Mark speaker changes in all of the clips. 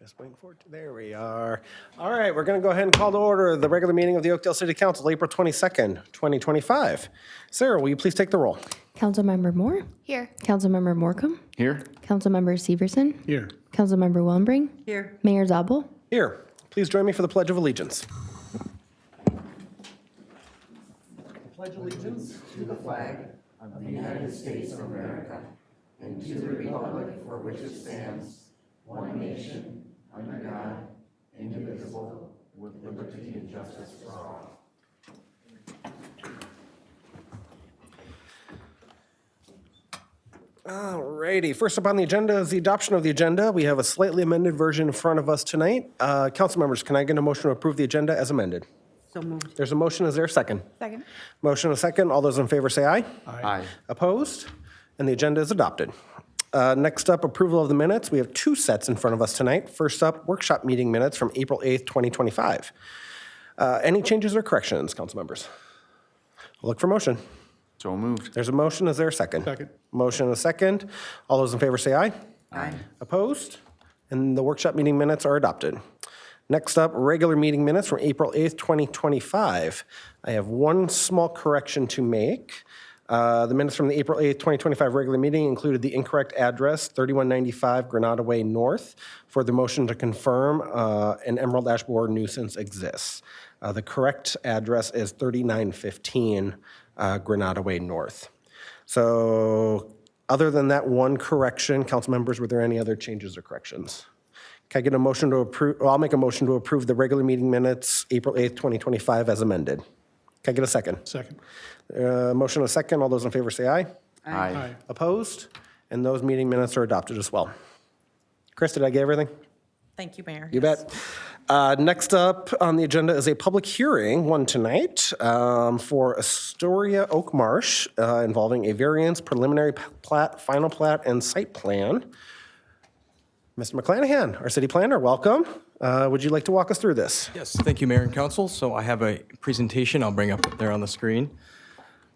Speaker 1: Just waiting for it. There we are. All right, we're going to go ahead and call to order the regular meeting of the Oakdale City Council, April 22nd, 2025. Sarah, will you please take the roll?
Speaker 2: Councilmember Moore?
Speaker 3: Here.
Speaker 2: Councilmember Morecambe?
Speaker 4: Here.
Speaker 2: Councilmember Severson?
Speaker 4: Here.
Speaker 2: Councilmember Willenbring?
Speaker 3: Here.
Speaker 2: Mayor Zabel?
Speaker 1: Here. Please join me for the Pledge of Allegiance. Pledge allegiance to the flag of the United States of America and to the republic for which it stands, one nation, under God, indivisible, with liberty and justice for all. All righty. First up on the agenda is the adoption of the agenda. We have a slightly amended version in front of us tonight. Council members, can I get a motion to approve the agenda as amended?
Speaker 3: So moved.
Speaker 1: There's a motion. Is there a second?
Speaker 3: Second.
Speaker 1: Motion and a second. All those in favor say aye.
Speaker 4: Aye.
Speaker 1: Opposed? And the agenda is adopted. Next up, approval of the minutes. We have two sets in front of us tonight. First up, workshop meeting minutes from April 8th, 2025. Any changes or corrections, council members? I'll look for motion.
Speaker 4: So moved.
Speaker 1: There's a motion. Is there a second?
Speaker 4: Second.
Speaker 1: Motion and a second. All those in favor say aye.
Speaker 3: Aye.
Speaker 1: Opposed? And the workshop meeting minutes are adopted. Next up, regular meeting minutes from April 8th, 2025. I have one small correction to make. The minutes from the April 8th, 2025 regular meeting included the incorrect address, 3195 Granada Way North, for the motion to confirm an Emerald Ash Borer nuisance exists. The correct address is 3915 Granada Way North. So other than that one correction, council members, were there any other changes or corrections? Can I get a motion to approve? Well, I'll make a motion to approve the regular meeting minutes, April 8th, 2025 as amended. Can I get a second?
Speaker 4: Second.
Speaker 1: Motion and a second. All those in favor say aye.
Speaker 4: Aye.
Speaker 1: Opposed? And those meeting minutes are adopted as well. Chris, did I get everything?
Speaker 3: Thank you, Mayor.
Speaker 1: You bet. Next up on the agenda is a public hearing, one tonight, for Estoria Oak Marsh, involving a variance, preliminary plat, final plat, and site plan. Mr. McClanahan, our city planner, welcome. Would you like to walk us through this?
Speaker 5: Yes, thank you, Mayor and Council. So I have a presentation I'll bring up there on the screen.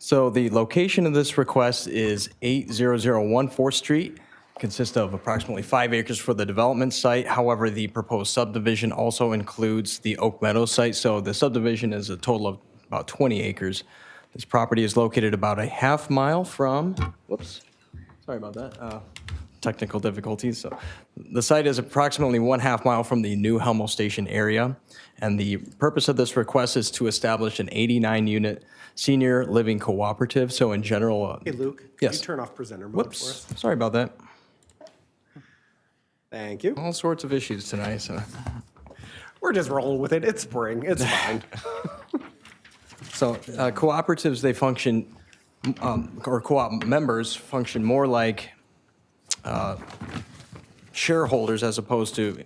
Speaker 5: So the location of this request is 80014 4th Street. Consists of approximately 5 acres for the development site. However, the proposed subdivision also includes the Oak Meadow site. So the subdivision is a total of about 20 acres. This property is located about a half mile from, whoops, sorry about that. Technical difficulties. So the site is approximately 1/2 mile from the new Helmo Station area. And the purpose of this request is to establish an 89-unit senior living cooperative. So in general,
Speaker 1: Hey, Luke, can
Speaker 5: Yes.
Speaker 1: you turn off presenter mode for us?
Speaker 5: whoops, sorry about that.
Speaker 1: Thank you.
Speaker 5: All sorts of issues tonight. So.
Speaker 1: We're just rolling with it. It's spring. It's fine.
Speaker 5: So cooperatives, they function, or co-op members function more like shareholders as opposed to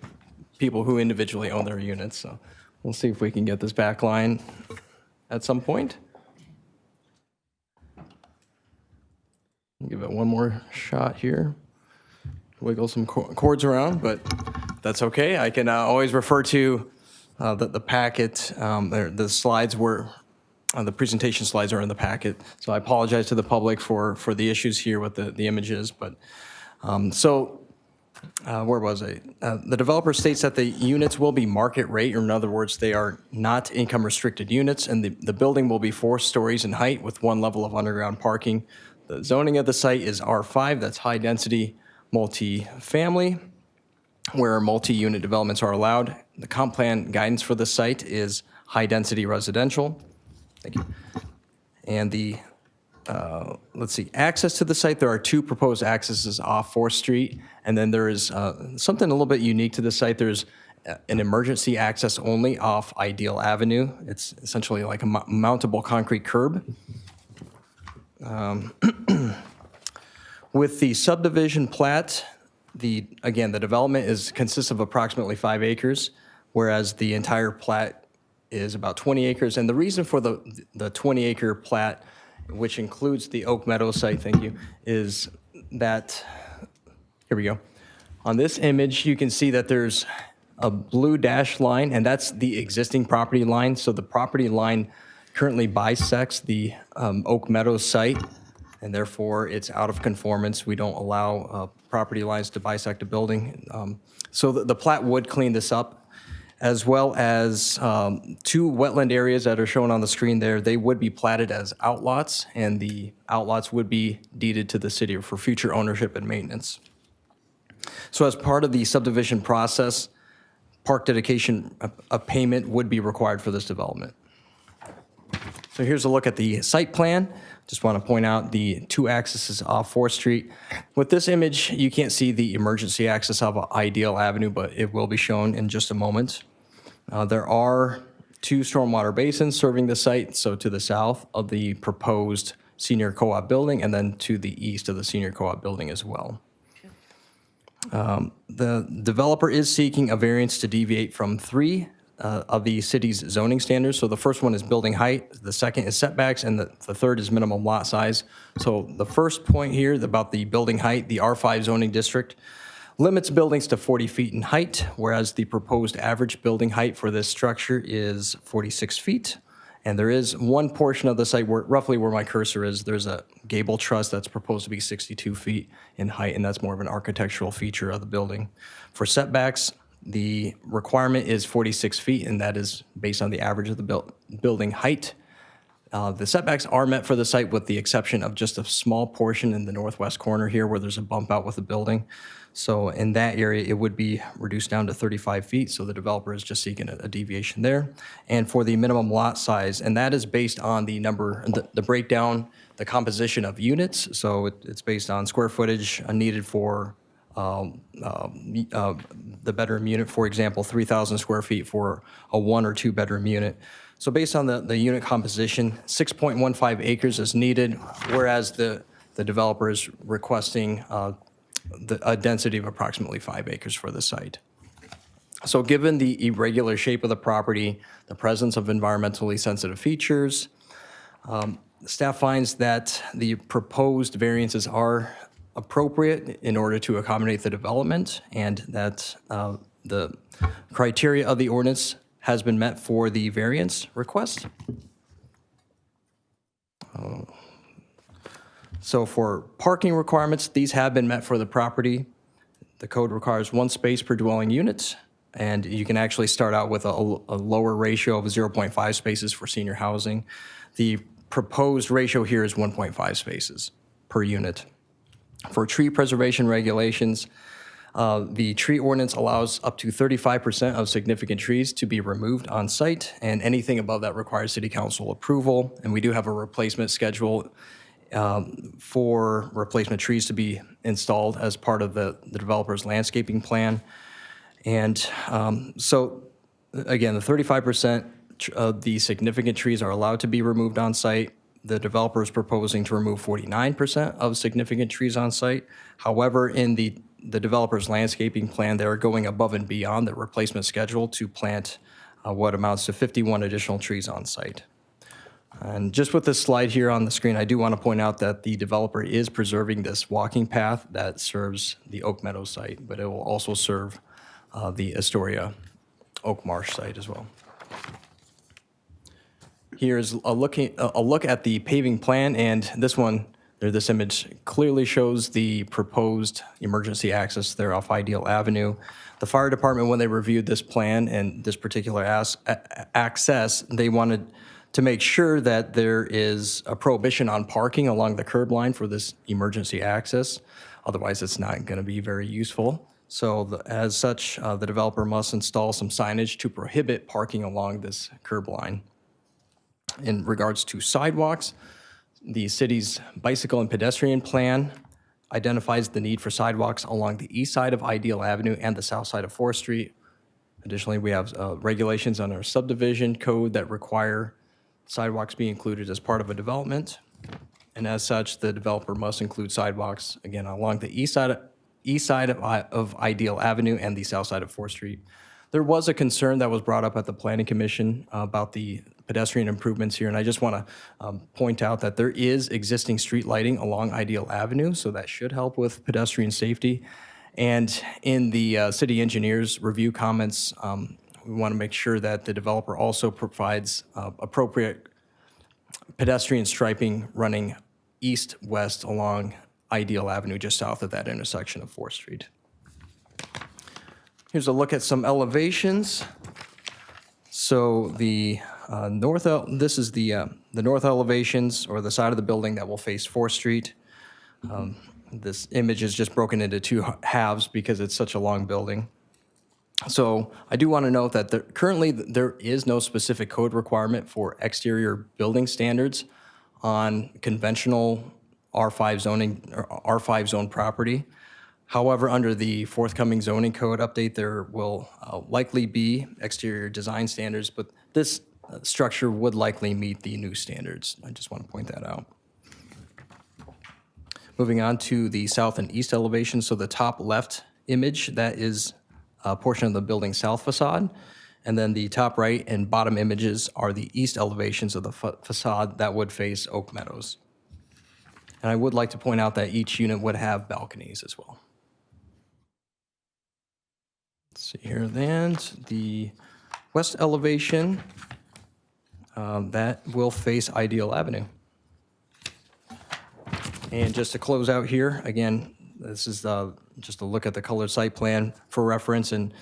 Speaker 5: people who individually own their units. So we'll see if we can get this back line at some point. Give it one more shot here. Wiggle some cords around, but that's okay. I can always refer to the packet. The slides were, the presentation slides are in the packet. So I apologize to the public for the issues here with the images. But where was I? The developer states that the units will be market rate, or in other words, they are not income restricted units, and the building will be 4 stories in height with 1 level of underground parking. The zoning of the site is R5, that's high density multi-family, where multi-unit developments are allowed. The comp plan guidance for the site is high-density residential. Thank you. And the, access to the site, there are 2 proposed accesses off 4th Street, and then there is something a little bit unique to the site. There's an emergency access only off Ideal Avenue. It's essentially like a mountable concrete curb. With the subdivision plat, the development consists of approximately 5 acres, whereas the entire plat is about 20 acres. And the reason for the 20-acre plat, which includes the Oak Meadow site, thank you, is that, here we go. On this image, you can see that there's a blue dashed line, and that's the existing property line. So the property line currently bisects the Oak Meadow site. and therefore it's out of conformance. We don't allow property lines to bisect a building. So the Plat would clean this up, as well as 2 wetland areas that are shown on the screen there. They would be platted as outlots, and the outlots would be deeded to the city for future ownership and maintenance. So as part of the subdivision process, park dedication a payment would be required for this development. So here's a look at the site plan. Just want to point out the 2 accesses off 4th Street. With this image, you can't see the emergency access of Ideal Avenue, but it will be shown in just a moment. There are 2 stormwater basins serving the site, so to the south of the proposed senior co-op building, and then to the east of the senior co-op building as well. The developer is seeking a variance to deviate from 3 of the city's zoning standards. So the first one is building height, the second is setbacks, and the third is minimum lot size. So the first point here about the building height, the R5 zoning district limits buildings to 40 feet in height, whereas the proposed average building height for this structure is 46 feet. And there is one portion of the site where, roughly where my cursor is, there's a gable truss that's proposed to be 62 feet in height, and that's more of an architectural feature of the building. For setbacks, the requirement is 46 feet, and that is based on the average of the building height. The setbacks are met for the site with the exception of just a small portion in the northwest corner here where there's a bump out with the building. So in that area, it would be reduced down to 35 feet, so the developer is just seeking a deviation there. And for the minimum lot size, and that is based on the number, the breakdown, the composition of units, so it's based on square footage needed for the bedroom unit, for example, 3,000 square feet for a 1 or 2 bedroom unit. So based on the unit composition, 6.15 acres is needed, whereas the developer is requesting a density of approximately 5 acres for the site. So given the irregular shape of the property, the presence of environmentally sensitive features, staff finds that the proposed variances are appropriate in order to accommodate the development, and that the criteria of the ordinance has been met for the variance request. So for parking requirements, these have been met for the property. The code requires 1 space per dwelling unit, and you can actually start out with a lower ratio of 0.5 spaces for senior housing. The proposed ratio here is 1.5 spaces per unit. For tree preservation regulations, the tree ordinance allows up to 35% of significant trees to be removed on site, and anything above that requires city council approval. And we do have a replacement schedule for replacement trees to be installed as part of the developer's landscaping plan. And so, again, the 35% of the significant trees are allowed to be removed on site. The developer is proposing to remove 49% of significant trees on site. However, in the developer's landscaping plan, they're going above and beyond the replacement schedule to plant what amounts to 51 additional trees on site. And just with this slide here on the screen, I do want to point out that the developer is preserving this walking path that serves the Oak Meadow site, but it will also serve the Estoria Oak Marsh site as well. Here's a look at the paving plan, and this image clearly shows the proposed emergency access there off Ideal Avenue. The fire department, when they reviewed this plan and this particular access, they wanted to make sure that there is a prohibition on parking along the curb line for this emergency access. Otherwise, it's not going to be very useful. So as such, the developer must install some signage to prohibit parking along this curb line. In regards to sidewalks, the city's bicycle and pedestrian plan identifies the need for sidewalks along the east side of Ideal Avenue and the south side of 4th Street. Additionally, we have regulations on our subdivision code that require sidewalks be included as part of a development. And as such, the developer must include sidewalks, again, along the east side of Ideal Avenue and the south side of 4th Street. There was a concern that was brought up at the Planning Commission about the pedestrian improvements here, and I just want to point out that there is existing street lighting along Ideal Avenue, so that should help with pedestrian safety. And in the city engineer's review comments, we want to make sure that the developer also provides appropriate pedestrian striping running east-west along Ideal Avenue, just south of that intersection of 4th Street. Here's a look at some elevations. So the this is the north elevations, or the side of the building that will face 4th Street. This image is just broken into two halves because it's such a long building. So I do want to note that currently there is no specific code requirement for exterior building standards on conventional R5 zoning or R5 zone property. However, under the forthcoming zoning code update, there will likely be exterior design standards, but this structure would likely meet the new standards. I just want to point that out. Moving on to the south and east elevation. So the top left image, that is a portion of the building south facade. And then the top right and bottom images are the east elevations of the facade that would face Oak Meadows. And I would like to point out that each unit would have balconies as well. Let's see here then, the west elevation, that will face Ideal Avenue. And just to close out here, again, this is just a look at the colored site plan for reference. And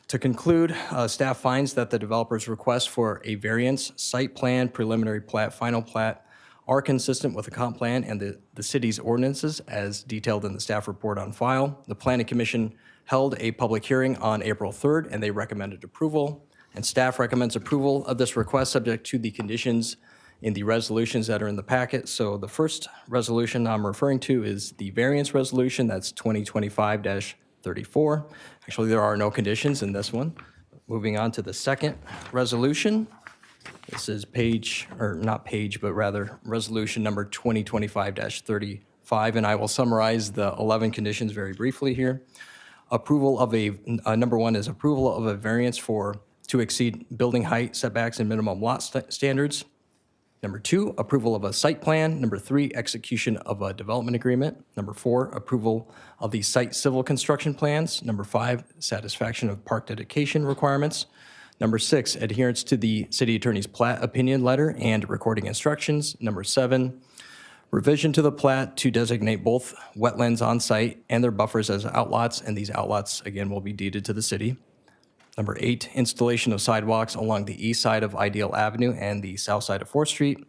Speaker 5: to conclude, staff finds that the developer's request for a variance, site plan, preliminary plat, final plat are consistent with the comp plan and the city's ordinances as detailed in the staff report on file. The Planning Commission held a public hearing on April 3rd, and they recommended approval. And staff recommends approval of this request subject to the conditions in the resolutions that are in the packet. So the first resolution I'm referring to is the variance resolution. That's 2025-34. Actually, there are no conditions in this one. Moving on to the second resolution. This is resolution number 2025-35, and I will summarize the 11 conditions very briefly here. Approval of number one is approval of a variance to exceed building height, setbacks, and minimum lot standards. Number two, approval of a site plan. Number three, execution of a development agreement. Number four, approval of the site civil construction plans. Number five, satisfaction of park dedication requirements. Number six, adherence to the city attorney's plat opinion letter and recording instructions. Number seven, revision to the plat to designate both wetlands on site and their buffers as outlots, and these outlots, again, will be deeded to the city. Number eight, installation of sidewalks along the east side of Ideal Avenue and the south side of 4th Street.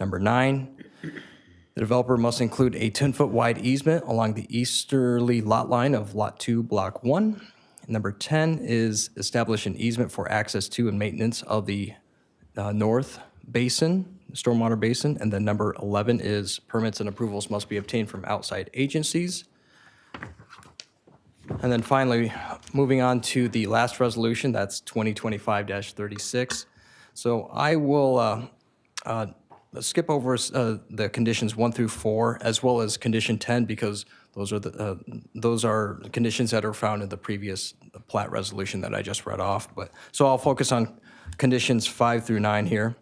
Speaker 5: Number nine, the developer must include a 10-foot wide easement along the easterly lot line of Lot 2, Block 1. Number 10 is establish an easement for access to and maintenance of the north basin, stormwater basin. And then number 11 is permits and approvals must be obtained from outside agencies. And then finally, moving on to the last resolution, that's 2025-36. So I will skip over the conditions 1 through 4, as well as condition 10, because those are conditions that are found in the previous plat resolution that I just read off. So I'll focus on conditions 5 through 9 here.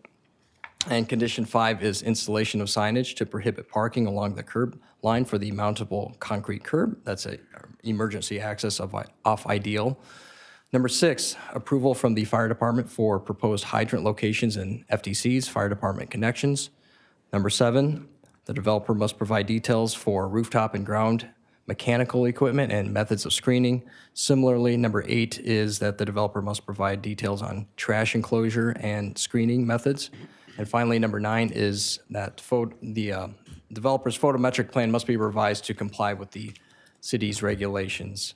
Speaker 5: And condition 5 is installation of signage to prohibit parking along the curb line for the mountable concrete curb. That's an emergency access off Ideal. Number 6, approval from the fire department for proposed hydrant locations and FDC's fire department connections. Number 7, the developer must provide details for rooftop and ground mechanical equipment and methods of screening. Similarly, number 8 is that the developer must provide details on trash enclosure and screening methods. And finally, number 9 is that the developer's photometric plan must be revised to comply with the city's regulations.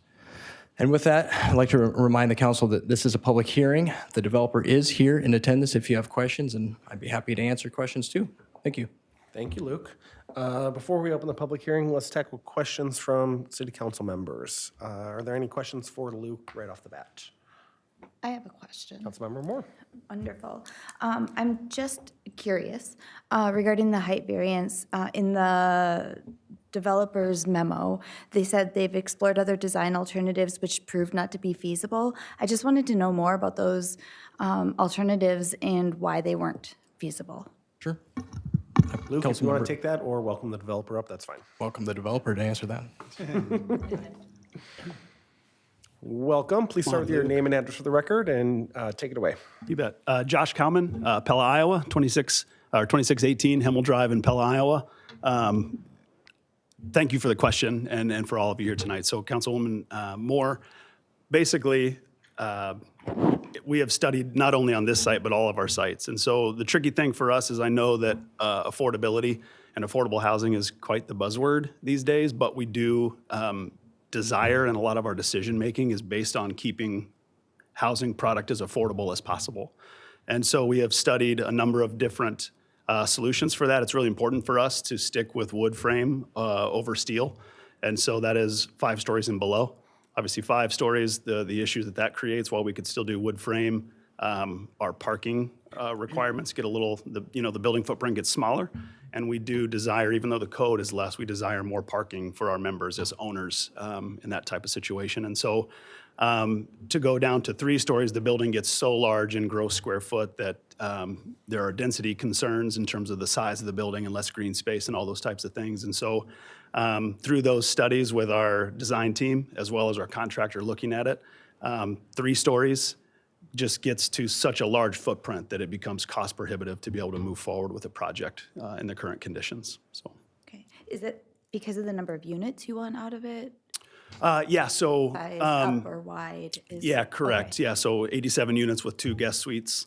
Speaker 5: And with that, I'd like to remind the council that this is a public hearing. The developer is here in attendance if you have questions, and I'd be happy to answer questions too. Thank you.
Speaker 1: Thank you, Luke. Before we open the public hearing, let's tackle questions from city council members. Are there any questions for Luke right off the bat?
Speaker 4: I have a question.
Speaker 1: Councilmember Moore.
Speaker 4: Wonderful. I'm just curious regarding the height variance. In the developer's memo, they said they've explored other design alternatives which proved not to be feasible. I just wanted to know more about those alternatives and why they weren't feasible.
Speaker 5: Sure.
Speaker 1: Luke, if you want to take that or welcome the developer up, that's fine.
Speaker 5: Welcome the developer to answer that.
Speaker 1: Welcome. Please start with your name and address for the record and take it away.
Speaker 6: You bet. Josh Cowman, Pella, Iowa, 2618 Himmel Drive in Pella, Iowa. Thank you for the question and for all of you here tonight. So Councilwoman Moore, basically, we have studied not only on this site, but all of our sites. And so the tricky thing for us is I know that affordability and affordable housing is quite the buzzword these days, but we do desire, and a lot of our decision-making is based on keeping housing product as affordable as possible. And so we have studied a number of different solutions for that. It's really important for us to stick with wood frame over steel. And so that is 5 stories and below. Obviously, 5 stories, the issues that creates, while we could still do wood frame, our parking requirements get a little, the building footprint gets smaller. And we do desire, even though the code is less, we desire more parking for our members as owners in that type of situation. And so to go down to 3 stories, the building gets so large in gross square foot that there are density concerns in terms of the size of the building and less green space and all those types of things. And so through those studies with our design team, as well as our contractor looking at it, 3 stories just gets to such a large footprint that it becomes cost prohibitive to be able to move forward with a project in the current conditions. So,
Speaker 4: Okay. Is it because of the number of units you want out of it?
Speaker 6: yeah, so.
Speaker 4: Size, up or wide?
Speaker 6: Yeah, correct. Yeah, so 87 units with 2 guest suites,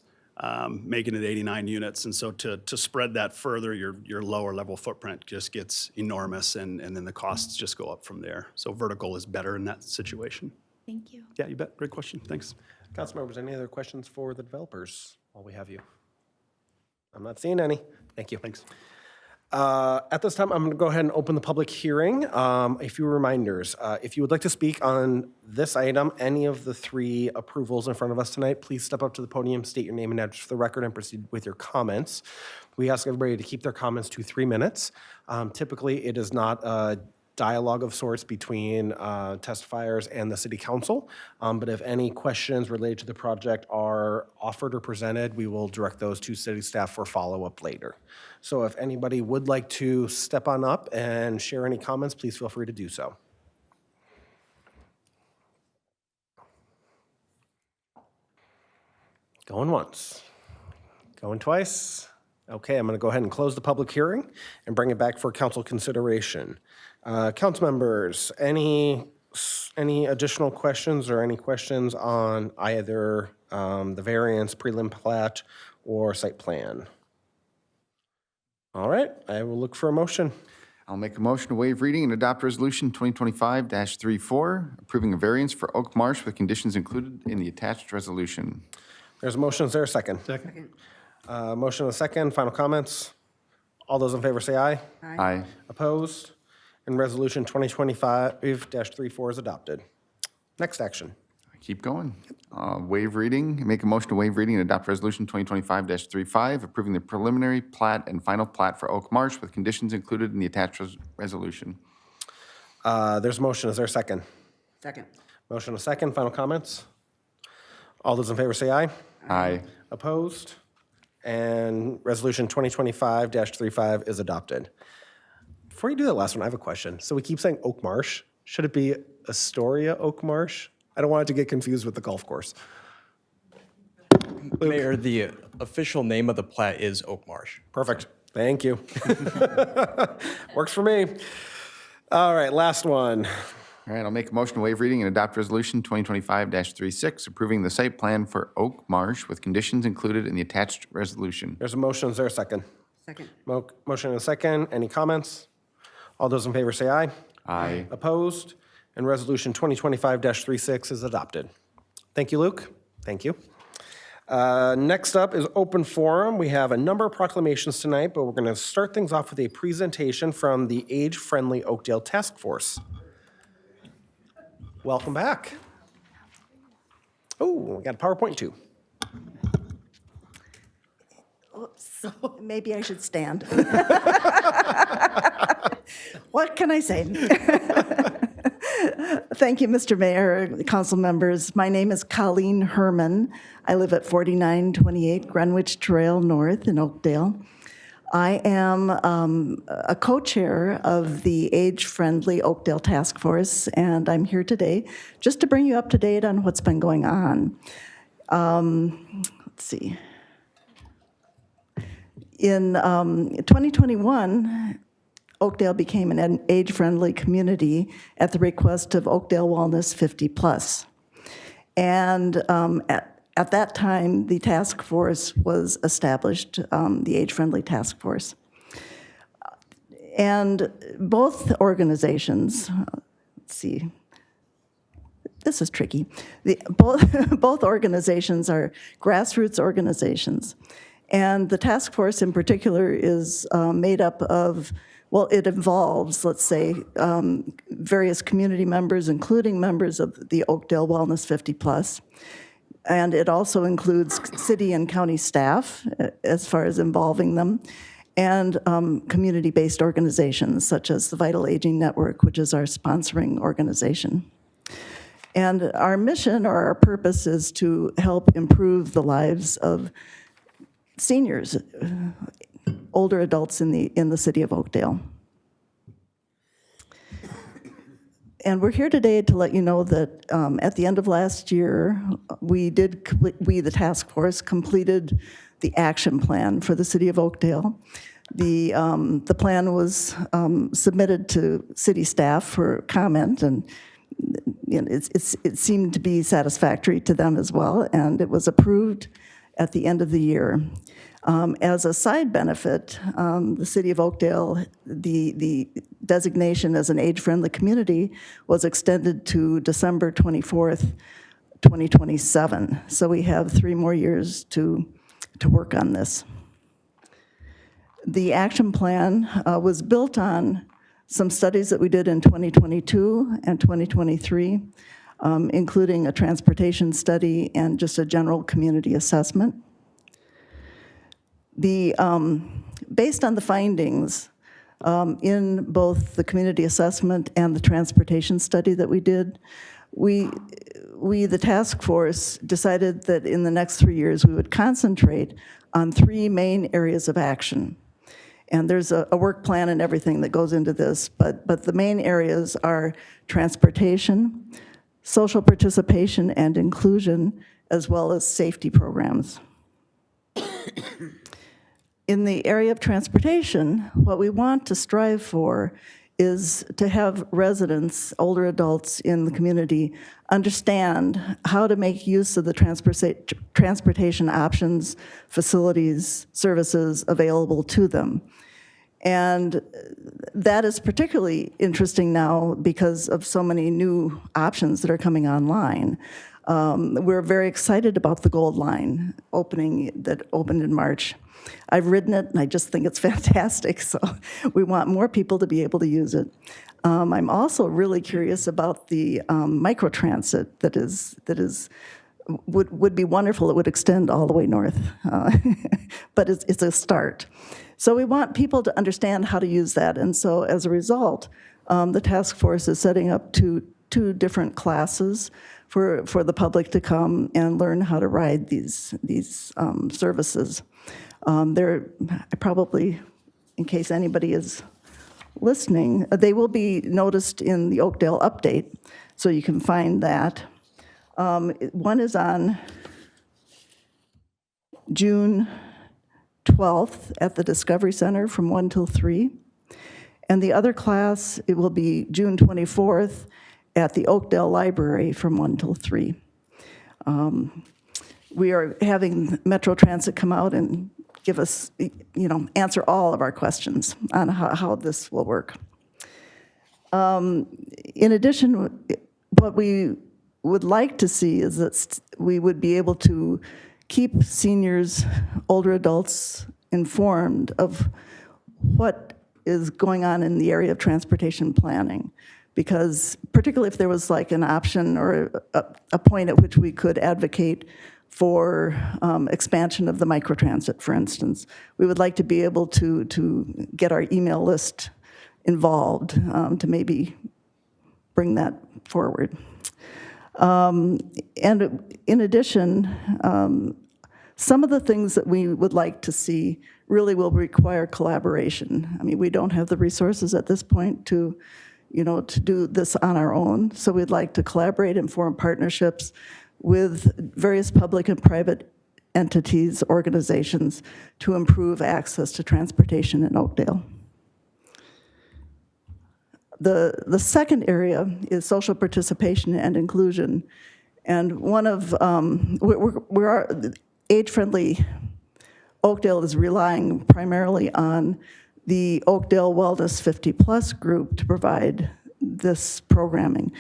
Speaker 6: making it 89 units. And so to spread that further, your lower level footprint just gets enormous, and then the costs just go up from there. So vertical is better in that situation.
Speaker 4: Thank you.
Speaker 6: Yeah, you bet. Great question. Thanks.
Speaker 1: Council members, any other questions for the developers while we have you? I'm not seeing any. Thank you.
Speaker 6: Thanks.
Speaker 1: At this time, I'm going to go ahead and open the public hearing. A few reminders. If you would like to speak on this item, any of the 3 approvals in front of us tonight, please step up to the podium, state your name and address for the record, and proceed with your comments. We ask everybody to keep their comments to 3 minutes. Typically, it is not a dialogue of sorts between testifiers and the city council. But if any questions related to the project are offered or presented, we will direct those to city staff for follow-up later. So if anybody would like to step on up and share any comments, please feel free to do so. Going once, going twice. Okay, I'm going to go ahead and close the public hearing and bring it back for council consideration. Council members, any additional questions or any questions on either the variance, prelim plat, or site plan? All right, I will look for a motion.
Speaker 7: I'll make a motion to waive reading and adopt Resolution 2025-34, approving a variance for Oak Marsh with conditions included in the attached resolution.
Speaker 1: There's a motion. Is there a second?
Speaker 3: Second.
Speaker 1: Motion and a second. Final comments? All those in favor say aye.
Speaker 7: Aye.
Speaker 1: Opposed? And Resolution 2025-34 is adopted. Next action.
Speaker 7: Keep going. Waive reading, make a motion to waive reading and adopt Resolution 2025-35, approving the preliminary plat and final plat for Oak Marsh with conditions included in the attached resolution.
Speaker 1: There's a motion. Is there a second?
Speaker 3: Second.
Speaker 1: Motion and a second. Final comments? All those in favor say aye.
Speaker 7: Aye.
Speaker 1: Opposed? And Resolution 2025-35 is adopted. Before you do that last one, I have a question. So we keep saying Oak Marsh. Should it be Astoria Oak Marsh? I don't want it to get confused with the golf course.
Speaker 5: Mayor, the official name of the plat is Oak Marsh.
Speaker 1: Perfect. Thank you. Works for me. All right, last one.
Speaker 7: All right, I'll make a motion to waive reading and adopt Resolution 2025-36, approving the site plan for Oak Marsh with conditions included in the attached resolution.
Speaker 1: There's a motion. Is there a second?
Speaker 3: Second.
Speaker 1: Motion and a second. Any comments? All those in favor say aye.
Speaker 7: Aye.
Speaker 1: Opposed? And Resolution 2025-36 is adopted. Thank you, Luke. Thank you. Next up is open forum. We have a number of proclamations tonight, but we're going to start things off with a presentation from the Age-Friendly Oakdale Task Force. Welcome back. Oh, we got a PowerPoint too.
Speaker 8: Oops, so maybe I should stand. What can I say? Thank you, Mr. Mayor, council members. My name is Colleen Herman. I live at 4928 Greenwich Trail North in Oakdale. I am a co-chair of the Age-Friendly Oakdale Task Force, and I'm here today just to bring you up to date on what's been going on. Let's see. In 2021, Oakdale became an age-friendly community at the request of Oakdale Wellness 50+. And at that time, the task force was established, the Age-Friendly Task Force. And both organizations, let's see, this is tricky. Both organizations are grassroots organizations. And the task force in particular is made up of, well, it involves, let's say, various community members, including members of the Oakdale Wellness 50+. And it also includes city and county staff as far as involving them, and community-based organizations such as the Vital Aging Network, which is our sponsoring organization. And our mission or our purpose is to help improve the lives of seniors, older adults in the city of Oakdale. And we're here today to let you know that at the end of last year, we, the task force, completed the action plan for the city of Oakdale. The plan was submitted to city staff for comment, and it seemed to be satisfactory to them as well, and it was approved at the end of the year. As a side benefit, the city of Oakdale, the designation as an age-friendly community was extended to December 24th, 2027. So we have 3 more years to work on this. The action plan was built on some studies that we did in 2022 and 2023, including a transportation study and just a general community assessment. Based on the findings in both the community assessment and the transportation study that we did, we, the task force, decided that in the next 3 years we would concentrate on 3 main areas of action. And there's a work plan and everything that goes into this, but the main areas are transportation, social participation and inclusion, as well as safety programs. In the area of transportation, what we want to strive for is to have residents, older adults in the community, understand how to make use of the transportation options, facilities, services available to them. And that is particularly interesting now because of so many new options that are coming online. We're very excited about the Gold Line that opened in March. I've ridden it, and I just think it's fantastic, so we want more people to be able to use it. I'm also really curious about the microtransit that would be wonderful. It would extend all the way north, but it's a start. So we want people to understand how to use that, and so as a result, the task force is setting up two different classes for the public to come and learn how to ride these services. They're probably, in case anybody is listening, they will be noticed in the Oakdale update, so you can find that. One is on June 12th at the Discovery Center from 1 till 3. And the other class, it will be June 24th at the Oakdale Library from 1 till 3. We are having Metro Transit come out and give us, answer all of our questions on how this will work. In addition, what we would like to see is that we would be able to keep seniors, older adults informed of what is going on in the area of transportation planning. Because particularly if there was like an option or a point at which we could advocate for expansion of the microtransit, for instance, we would like to be able to get our email list involved to maybe bring that forward. And in addition, some of the things that we would like to see really will require collaboration. I mean, we don't have the resources at this point to do this on our own, so we'd like to collaborate and form partnerships with various public and private entities, organizations, to improve access to transportation in Oakdale. The second area is social participation and inclusion. And one of, age-friendly Oakdale is relying primarily on the Oakdale Wellness 50-plus group to provide this programming.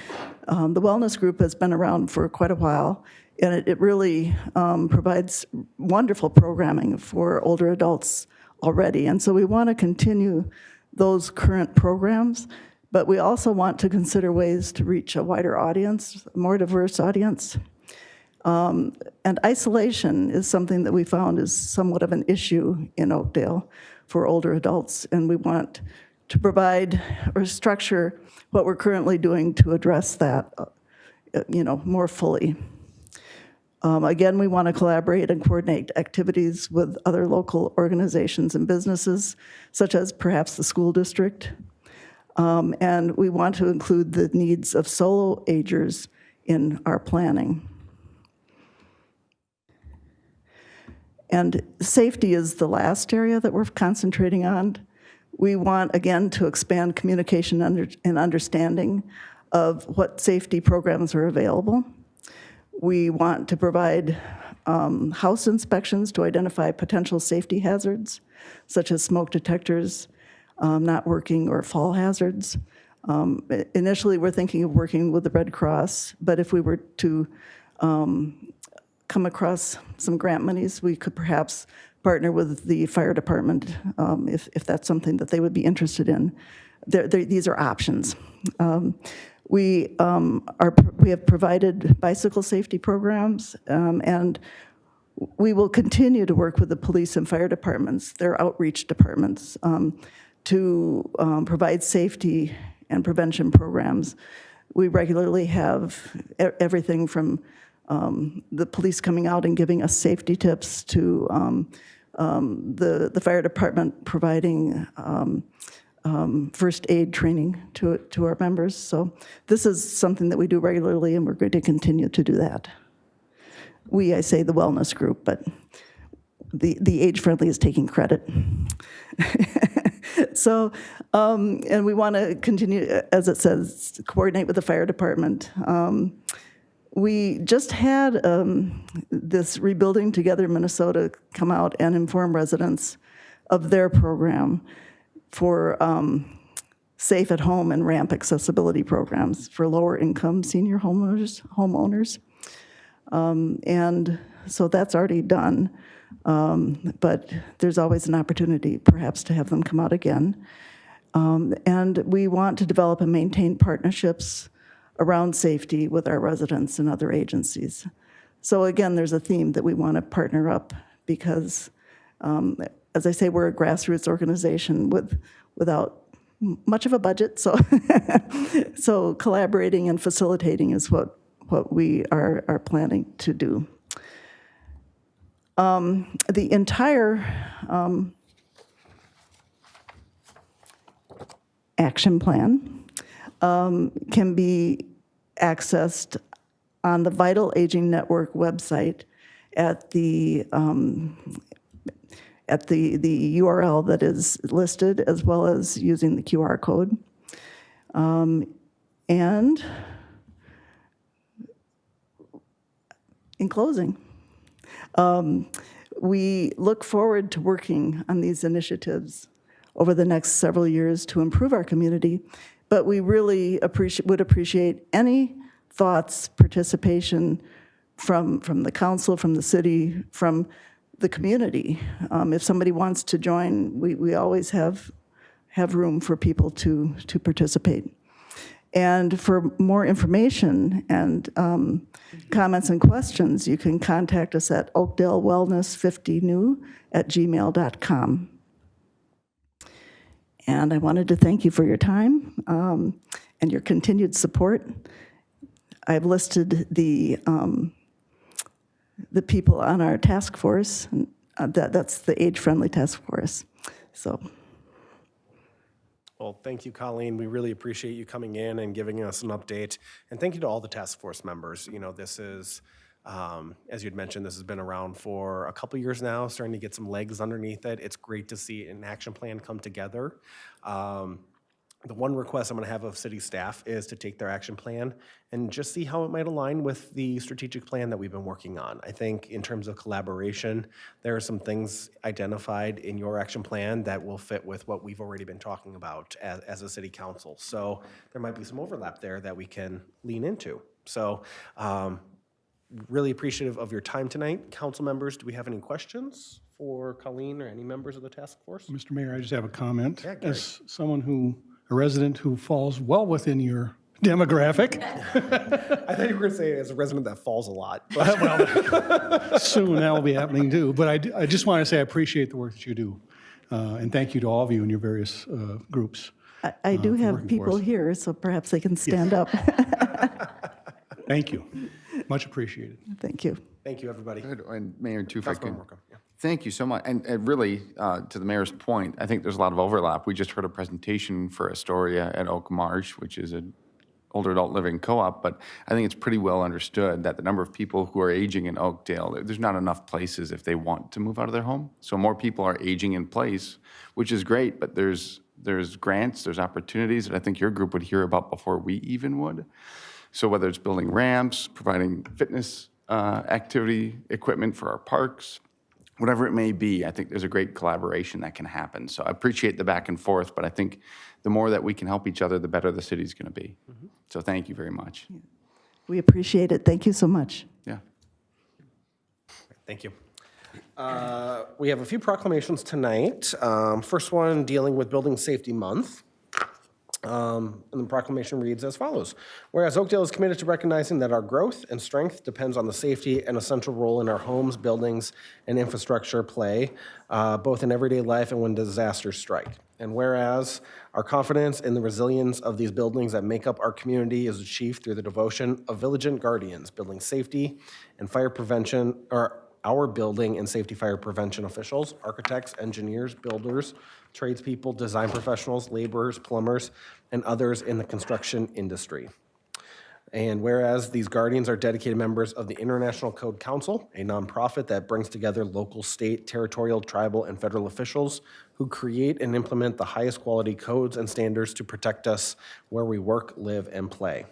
Speaker 8: The wellness group has been around for quite a while, and it really provides wonderful programming for older adults already. And so we want to continue those current programs, but we also want to consider ways to reach a wider audience, a more diverse audience. And isolation is something that we found is somewhat of an issue in Oakdale for older adults, and we want to provide or structure what we're currently doing to address that, more fully. Again, we want to collaborate and coordinate activities with other local organizations and businesses, such as perhaps the school district. And we want to include the needs of solo agers in our planning. And safety is the last area that we're concentrating on. We want, again, to expand communication and understanding of what safety programs are available. We want to provide house inspections to identify potential safety hazards, such as smoke detectors not working or fall hazards. Initially, we're thinking of working with the Red Cross, but if we were to come across some grant monies, we could perhaps partner with the fire department if that's something that they would be interested in. These are options. We have provided bicycle safety programs, and we will continue to work with the police and fire departments, their outreach departments, to provide safety and prevention programs. We regularly have everything from the police coming out and giving us safety tips to the fire department providing first aid training to our members. So this is something that we do regularly, and we're going to continue to do that. I say the wellness group, but the age-friendly is taking credit. So, and we want to continue, as it says, coordinate with the fire department. We just had this Rebuilding Together Minnesota come out and inform residents of their program for safe at home and ramp accessibility programs for lower income senior homeowners. And so that's already done, but there's always an opportunity perhaps to have them come out again. And we want to develop and maintain partnerships around safety with our residents and other agencies. So again, there's a theme that we want to partner up because, as I say, we're a grassroots organization without much of a budget, so so collaborating and facilitating is what we are planning to do. The entire action plan can be accessed on the Vital Aging Network website at the URL that is listed, as well as using the QR code. And in closing, we look forward to working on these initiatives over the next several years to improve our community, but we really would appreciate any thoughts, participation from the council, from the city, from the community. If somebody wants to join, we always have room for people to participate. And for more information and comments and questions, you can contact us at oakdalewellness50new@gmail.com. And I wanted to thank you for your time and your continued support. I've listed the people on our task force, and that's the age-friendly task force. So.
Speaker 1: Well, thank you, Colleen. We really appreciate you coming in and giving us an update. And thank you to all the task force members. You know, this is, as you'd mentioned, this has been around for a couple years now, starting to get some legs underneath it. It's great to see an action plan come together. The one request I'm going to have of city staff is to take their action plan and just see how it might align with the strategic plan that we've been working on. I think in terms of collaboration, there are some things identified in your action plan that will fit with what we've already been talking about as a city council. So there might be some overlap there that we can lean into. So really appreciative of your time tonight. Council members, do we have any questions for Colleen or any members of the task force?
Speaker 9: Mr. Mayor, I just have a comment.
Speaker 1: Yeah, Gary.
Speaker 9: As someone a resident who falls well within your demographic,
Speaker 1: I thought you were going to say as a resident that falls a lot. But
Speaker 9: soon that will be happening too. But I just want to say I appreciate the work that you do. And thank you to all of you in your various groups.
Speaker 8: I do have
Speaker 9: working for
Speaker 8: people
Speaker 9: us.
Speaker 8: here, so perhaps they can stand up.
Speaker 9: Thank you. Much appreciated.
Speaker 8: Thank you.
Speaker 1: thank you, everybody.
Speaker 7: Good. And Mayor, too, if I
Speaker 1: Councilmember
Speaker 7: can.
Speaker 1: Morcom, yeah.
Speaker 7: Thank you so much. And really, to the mayor's point, I think there's a lot of overlap. We just heard a presentation for Estoria at Oak Marsh, which is an older adult living co-op, but I think it's pretty well understood that the number of people who are aging in Oakdale, there's not enough places if they want to move out of their home. So more people are aging in place, which is great, but there's grants, there's opportunities that I think your group would hear about before we even would. So whether it's building ramps, providing fitness activity equipment for our parks, whatever it may be, I think there's a great collaboration that can happen. So I appreciate the back and forth, but I think the more that we can help each other, the better the city's going to be. So thank you very much.
Speaker 8: We appreciate it. Thank you so much.
Speaker 7: Yeah.
Speaker 1: Thank you. We have a few proclamations tonight. First one dealing with Building Safety Month. And the proclamation reads as follows. Whereas Oakdale is committed to recognizing that our growth and strength depends on the safety and essential role in our homes, buildings, and infrastructure play, both in everyday life and when disasters strike. And whereas our confidence in the resilience of these buildings that make up our community is achieved through the devotion of vigilant guardians, building safety and fire prevention, or our building and safety fire prevention officials, architects, engineers, builders, tradespeople, design professionals, laborers, plumbers, and others in the construction industry. And whereas these guardians are dedicated members of the International Code Council, a nonprofit that brings together local, state, territorial, tribal, and federal officials who create and implement the highest quality codes and standards to protect us where we work, live, and play.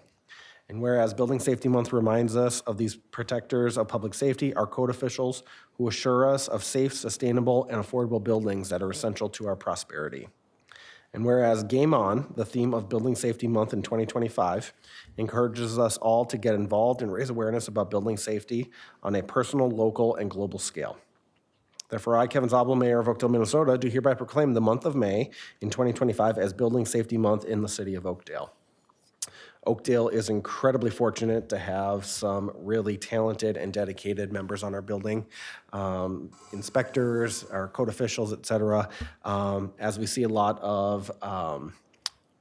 Speaker 1: And whereas Building Safety Month reminds us of these protectors of public safety, our code officials who assure us of safe, sustainable, and affordable buildings that are essential to our prosperity. And whereas Game On, the theme of Building Safety Month in 2025, encourages us all to get involved and raise awareness about building safety on a personal, local, and global scale. Therefore, I, Kevin Zabel, Mayor of Oakdale, Minnesota, do hereby proclaim the month of May in 2025 as Building Safety Month in the city of Oakdale. Oakdale is incredibly fortunate to have some really talented and dedicated members on our building, inspectors, our code officials, et cetera. As we see a lot of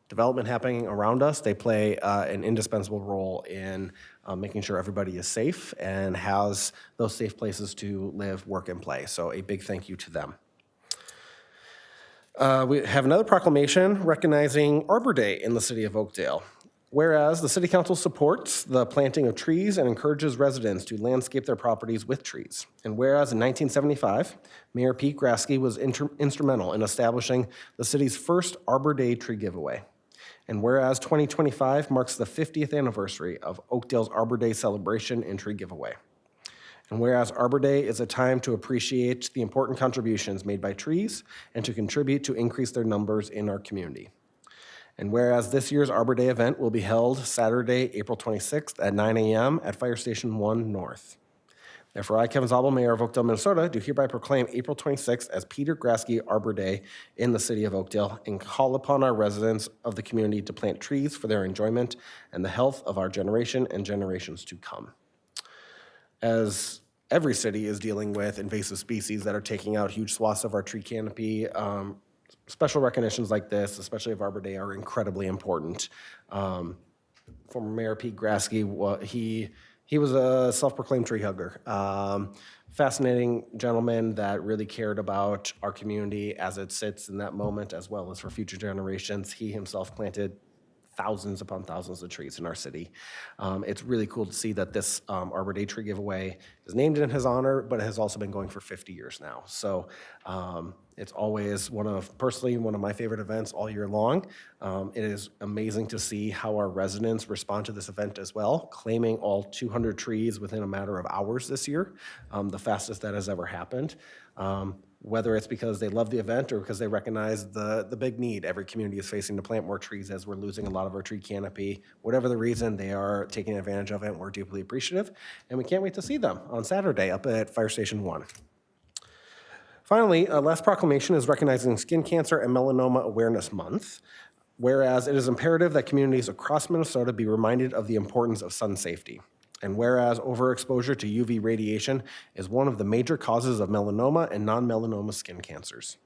Speaker 1: development happening around us, they play an indispensable role in making sure everybody is safe and has those safe places to live, work, and play. So a big thank you to them. We have another proclamation recognizing Arbor Day in the city of Oakdale. Whereas the City Council supports the planting of trees and encourages residents to landscape their properties with trees. And whereas in 1975, Mayor Pete Graske was instrumental in establishing the city's first Arbor Day tree giveaway. And whereas 2025 marks the 50th anniversary of Oakdale's Arbor Day celebration and tree giveaway. And whereas Arbor Day is a time to appreciate the important contributions made by trees and to contribute to increase their numbers in our community. And whereas this year's Arbor Day event will be held Saturday, April 26th at 9 a.m. at Fire Station 1 North. Therefore, I, Kevin Zabel, Mayor of Oakdale, Minnesota, do hereby proclaim April 26th as Peter Graske Arbor Day in the city of Oakdale and call upon our residents of the community to plant trees for their enjoyment and the health of our generation and generations to come. As every city is dealing with invasive species that are taking out huge swaths of our tree canopy, special recognitions like this, especially of Arbor Day, are incredibly important. Former Mayor Pete Graske, he was a self-proclaimed tree hugger. Fascinating gentleman that really cared about our community as it sits in that moment, as well as for future generations. He himself planted thousands upon thousands of trees in our city. It's really cool to see that this Arbor Day tree giveaway is named in his honor, but it has also been going for 50 years now. So it's always personally one of my favorite events all year long. It is amazing to see how our residents respond to this event as well, claiming all 200 trees within a matter of hours this year, the fastest that has ever happened. Whether it's because they love the event or because they recognize the big need every community is facing to plant more trees as we're losing a lot of our tree canopy. Whatever the reason, they are taking advantage of it, and we're deeply appreciative. And we can't wait to see them on Saturday up at Fire Station 1. Finally, last proclamation is recognizing Skin Cancer and Melanoma Awareness Month. Whereas it is imperative that communities across Minnesota be reminded of the importance of sun safety. And whereas overexposure to UV radiation is one of the major causes of melanoma and non-melanoma skin cancers.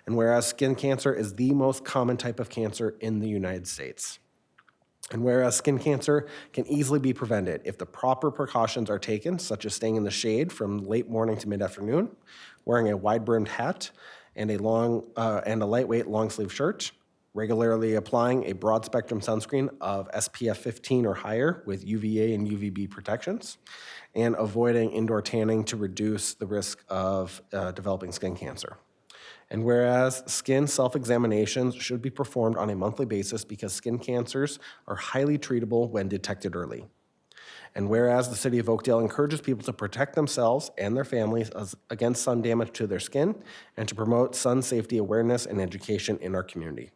Speaker 1: And whereas skin cancer is the most common type of cancer in the United States. And whereas skin cancer can easily be prevented if the proper precautions are taken, such as staying in the shade from late morning to mid-afternoon, wearing a wide-brimmed hat, and a lightweight long-sleeve shirt, regularly applying a broad-spectrum sunscreen of SPF 15 or higher with UVA and UVB protections, and avoiding indoor tanning to reduce the risk of developing skin cancer. And whereas skin self-examinations should be performed on a monthly basis because skin cancers are highly treatable when detected early. And whereas the city of Oakdale encourages people to protect themselves and their families against sun damage to their skin and to promote sun safety awareness and education in our community.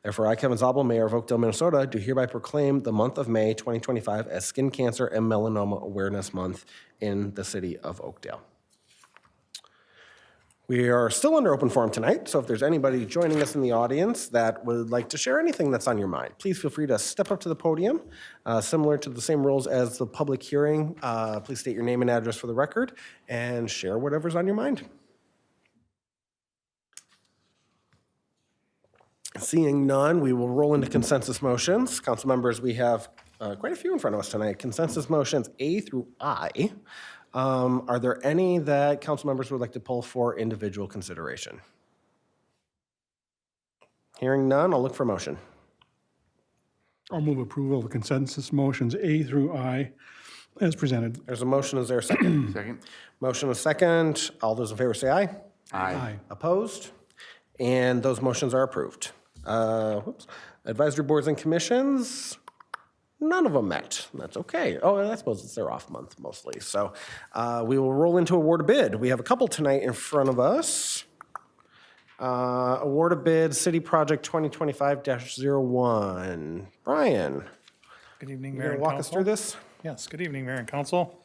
Speaker 1: Therefore, I, Kevin Zabel, Mayor of Oakdale, Minnesota, do hereby proclaim the month of May 2025 as Skin Cancer and Melanoma Awareness Month in the city of Oakdale. We are still under open forum tonight, so if there's anybody joining us in the audience that would like to share anything that's on your mind, please feel free to step up to the podium. Similar to the same rules as the public hearing, please state your name and address for the record and share whatever's on your mind. Seeing none, we will roll into consensus motions. Council members, we have quite a few in front of us tonight. Consensus motions A through I. Are there any that council members would like to pull for individual consideration? Hearing none, I'll look for motion.
Speaker 9: I'll move approval of the consensus motions A through I as presented.
Speaker 1: There's a motion. Is there a second?
Speaker 7: Second?
Speaker 1: Motion and a second. All those in favor say aye.
Speaker 7: Aye.
Speaker 1: Opposed? And those motions are approved. Advisory boards and commissions, none of them met. That's okay. Oh, and I suppose it's their off month mostly. So we will roll into award a bid. We have a couple tonight in front of us. Award a bid, City Project 2025-01. Brian,
Speaker 10: Good evening,
Speaker 1: you
Speaker 10: Mayor
Speaker 1: gonna
Speaker 10: and
Speaker 1: walk us through
Speaker 10: Council.
Speaker 1: this?
Speaker 10: Yes, good evening, Mayor and Council.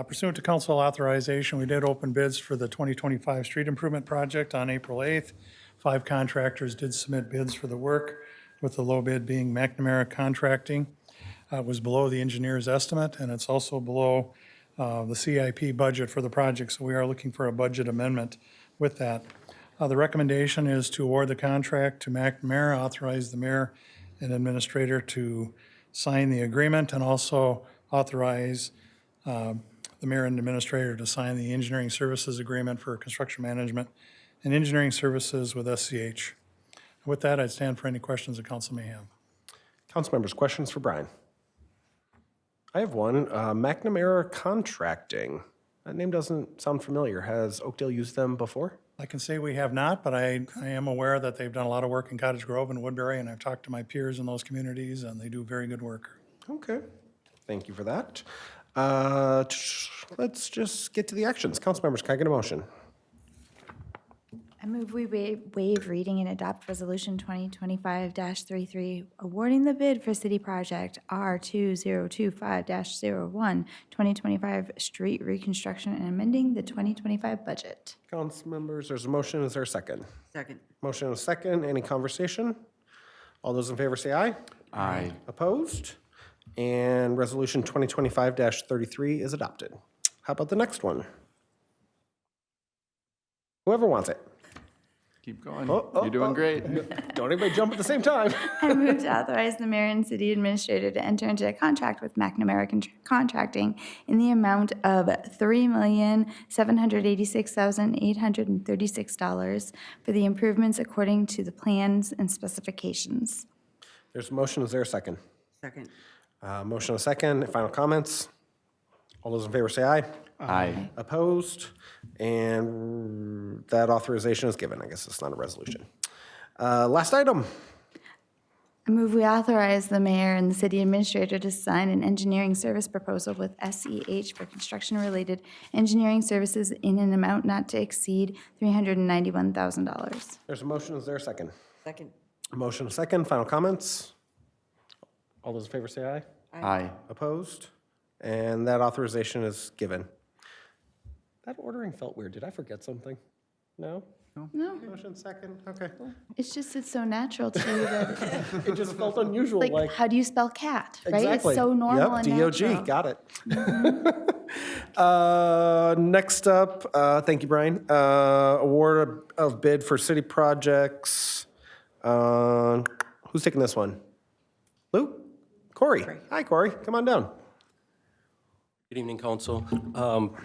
Speaker 10: Pursuant to council authorization, we did open bids for the 2025 street improvement project on April 8th. 5 contractors did submit bids for the work, with the low bid being McNamara Contracting. It was below the engineer's estimate, and it's also below the CIP budget for the project, so we are looking for a budget amendment with that. The recommendation is to award the contract to McNamara, authorize the mayor and administrator to sign the agreement, and also authorize the mayor and administrator to sign the engineering services agreement for construction management and engineering services with SCH. With that, I'd stand for any questions the council may have.
Speaker 1: Council members, questions for Brian? I have one. McNamara Contracting. That name doesn't sound familiar. Has Oakdale used them before?
Speaker 10: I can say we have not, but I am aware that they've done a lot of work in Cottage Grove and Woodbury, and I've talked to my peers in those communities, and they do very good work.
Speaker 1: Okay. Thank you for that. Let's just get to the actions. Council members, can I get a motion?
Speaker 4: I move we waive reading and adopt Resolution 2025-33, awarding the bid for City Project R2025-01, 2025 street reconstruction and amending the 2025 budget.
Speaker 1: Council members, there's a motion. Is there a second?
Speaker 3: Second.
Speaker 1: Motion and a second. Any conversation? All those in favor say aye.
Speaker 7: Aye.
Speaker 1: Opposed? And Resolution 2025-33 is adopted. How about the next one? Whoever wants it.
Speaker 7: Keep going. You're doing great.
Speaker 1: Don't anybody jump at the same time.
Speaker 4: I move to authorize the mayor and city administrator to enter into a contract with McNamara Contracting in the amount of $3,786,836 for the improvements according to the plans and specifications.
Speaker 1: There's a motion. Is there a second?
Speaker 3: Second.
Speaker 1: Motion and a second. Final comments? All those in favor say aye.
Speaker 7: Aye.
Speaker 1: Opposed? And that authorization is given. I guess it's not a resolution. Last item.
Speaker 4: I move we authorize the mayor and the city administrator to sign an engineering service proposal with SEH for construction-related engineering services in an amount not to exceed $391,000.
Speaker 1: There's a motion. Is there a second?
Speaker 3: Second.
Speaker 1: Motion and a second. Final comments? All those in favor say aye.
Speaker 7: Aye.
Speaker 1: Opposed? And that authorization is given. That ordering felt weird. Did I forget something? No?
Speaker 4: No,
Speaker 1: Motion second? Okay.
Speaker 4: it's just, it's so natural to you that,
Speaker 1: It just felt unusual,
Speaker 4: like, how do you spell cat, right?
Speaker 1: Exactly.
Speaker 4: It's so normal and
Speaker 1: Yep,
Speaker 4: natural.
Speaker 1: DOG, got it. Next up, thank you, Brian. Award of bid for city projects. Who's taking this one? Lou? Corey? Hi, Corey. Come on down.
Speaker 11: Good evening, Council.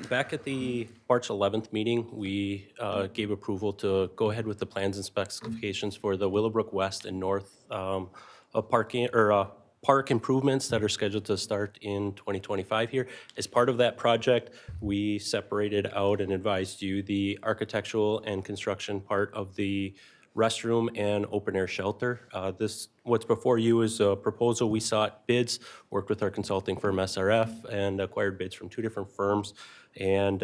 Speaker 11: Back at the March 11th meeting, we gave approval to go ahead with the plans and specifications for the Willowbrooke West and North parking or park improvements that are scheduled to start in 2025 here. As part of that project, we separated out and advised you the architectural and construction part of the restroom and open-air shelter. What's before you is a proposal. We sought bids, worked with our consulting firm SRF, and acquired bids from 2 different firms. And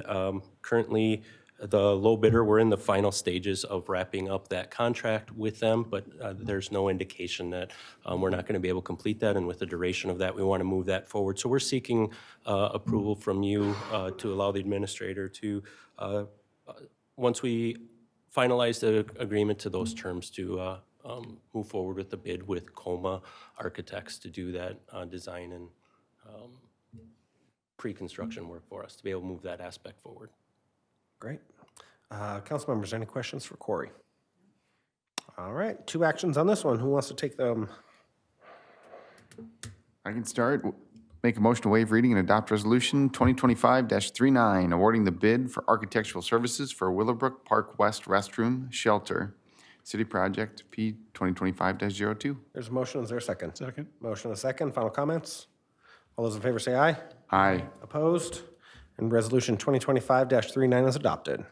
Speaker 11: currently, the low bidder, we're in the final stages of wrapping up that contract with them, but there's no indication that we're not going to be able to complete that. And with the duration of that, we want to move that forward. So we're seeking approval from you to allow the administrator to, once we finalize the agreement to those terms, to move forward with the bid with Coma Architects to do that design and pre-construction work for us, to be able to move that aspect forward.
Speaker 1: Great. Council members, any questions for Corey? All right, 2 actions on this one. Who wants to take them?
Speaker 7: I can start. Make a motion to waive reading and adopt resolution 2025-39, awarding the bid for architectural services for Willowbrooke Park West Restroom Shelter, City Project P 2025-02.
Speaker 1: There's a motion. Is there a second?
Speaker 9: Second.
Speaker 1: Motion and a second. Final comments? All those in favor say aye.
Speaker 7: Aye.
Speaker 1: Opposed? And resolution 2025-39 is adopted.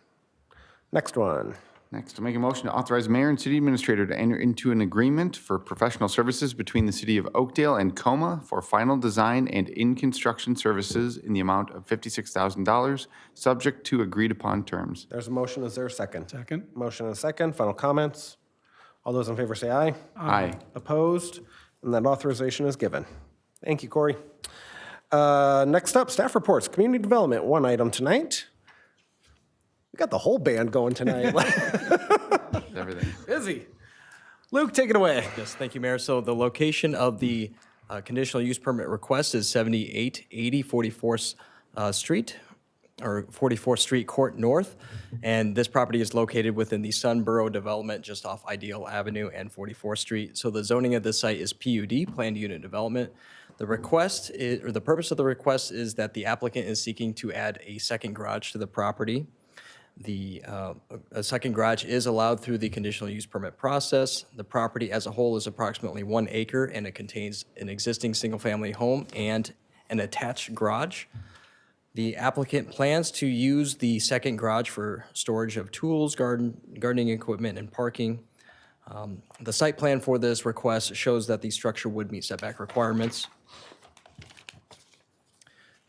Speaker 1: Next one.
Speaker 7: Next, to make a motion to authorize the mayor and city administrator to enter into an agreement for professional services between the city of Oakdale and Coma for final design and in-construction services in the amount of $56,000, subject to agreed-upon terms.
Speaker 1: There's a motion. Is there a second?
Speaker 9: Second.
Speaker 1: Motion and a second. Final comments? All those in favor say aye.
Speaker 7: Aye.
Speaker 1: Opposed? And that authorization is given. Thank you, Corey. Next up, staff reports. Community development, 1 item tonight. We got the whole band going tonight.
Speaker 7: Everything.
Speaker 1: Busy. Luke, take it away.
Speaker 5: Yes, thank you, Mayor. So the location of the conditional use permit request is 7880 44th Street, or 44th Street Court North. And this property is located within the Sunborough development just off Ideal Avenue and 44th Street. So the zoning of this site is PUD, Planned Unit Development. The request is, or the purpose of the request is that the applicant is seeking to add a second garage to the property. A second garage is allowed through the conditional use permit process. The property as a whole is approximately 1 acre, and it contains an existing single-family home and an attached garage. The applicant plans to use the second garage for storage of tools, gardening equipment, and parking. The site plan for this request shows that the structure would meet setback requirements.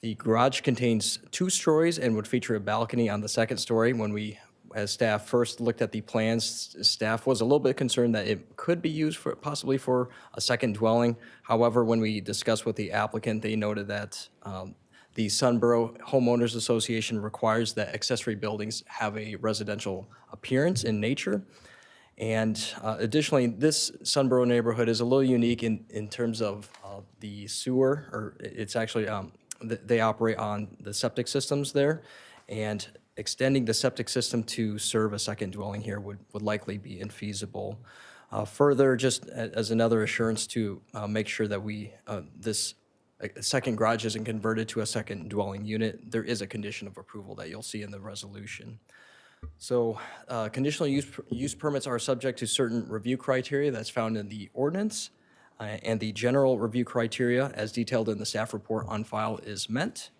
Speaker 5: The garage contains 2 stories and would feature a balcony on the second story. When we, as staff, first looked at the plans, staff was a little bit concerned that it could be used for, possibly for a second dwelling. However, when we discussed with the applicant, they noted that the Sunborough Homeowners Association requires that accessory buildings have a residential appearance in nature. And additionally, this Sunborough neighborhood is a little unique in terms of the sewer, or it's actually, they operate on the septic systems there, and extending the septic system to serve a second dwelling here would likely be infeasible. Further, just as another assurance to make sure that this second garage isn't converted to a second dwelling unit, there is a condition of approval that you'll see in the resolution. So conditional use permits are subject to certain review criteria that's found in the ordinance. And the general review criteria, as detailed in the staff report on file, is met.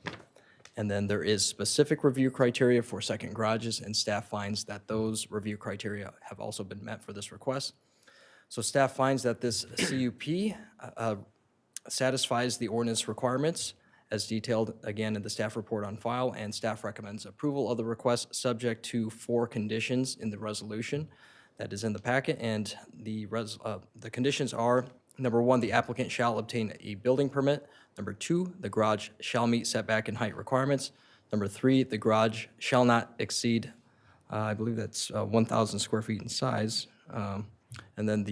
Speaker 5: And then there is specific review criteria for second garages, and staff finds that those review criteria have also been met for this request. So staff finds that this CUP satisfies the ordinance requirements as detailed again in the staff report on file, and staff recommends approval of the request subject to 4 conditions in the resolution that is in the packet. And the conditions are, number 1, the applicant shall obtain a building permit. Number 2, the garage shall meet setback and height requirements. Number 3, the garage shall not exceed, I believe that's 1,000 square feet in size. And then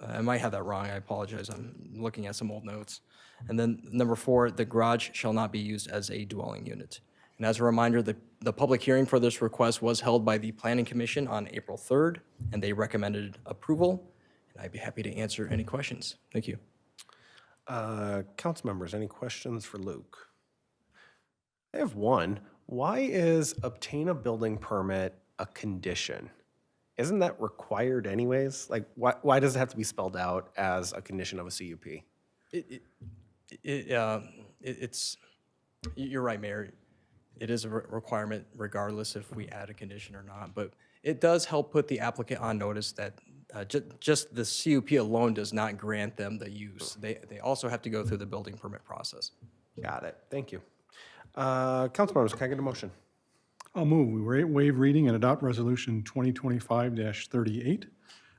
Speaker 5: I might have that wrong, I apologize, I'm looking at some old notes. And then number 4, the garage shall not be used as a dwelling unit. And as a reminder, the public hearing for this request was held by the Planning Commission on April 3rd, and they recommended approval. And I'd be happy to answer any questions. Thank you.
Speaker 1: Council members, any questions for Luke? I have one. Why is obtain a building permit a condition? Isn't that required anyways? Like, why does it have to be spelled out as a condition of a CUP?
Speaker 5: You're right, Mayor. It is a requirement regardless if we add a condition or not, but it does help put the applicant on notice that just the CUP alone does not grant them the use. They also have to go through the building permit process.
Speaker 1: Got it. Thank you. Council members, can I get a motion?
Speaker 9: I'll move. We waive reading and adopt Resolution 2025-38,